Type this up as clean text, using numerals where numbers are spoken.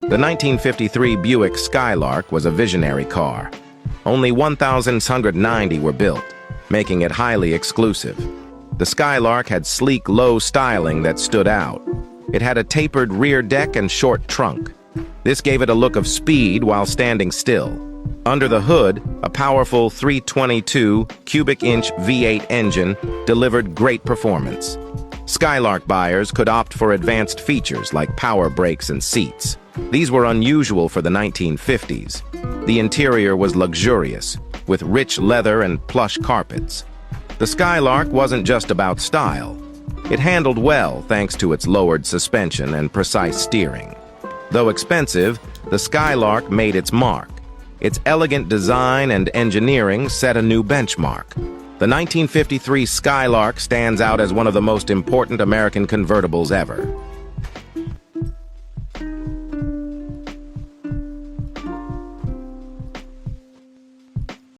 The 1953 Buick Skylark was a visionary car. Only 1,690 were built, making it highly exclusive. The Skylark had sleek, low styling that stood out. It had a tapered rear deck and short trunk. This gave it a look of speed while standing still. Under the hood, a powerful 322 cubic inch V8 engine delivered great performance. Skylark buyers could opt for advanced features like power brakes and seats. These were unusual for the 1950s. The interior was luxurious, with rich leather and plush carpets. The Skylark wasn't just about style. It handled well thanks to its lowered suspension and precise steering. Though expensive, the Skylark made its mark. Its elegant design and engineering set a new benchmark. The 1953 Skylark stands out as one of the most important American convertibles ever.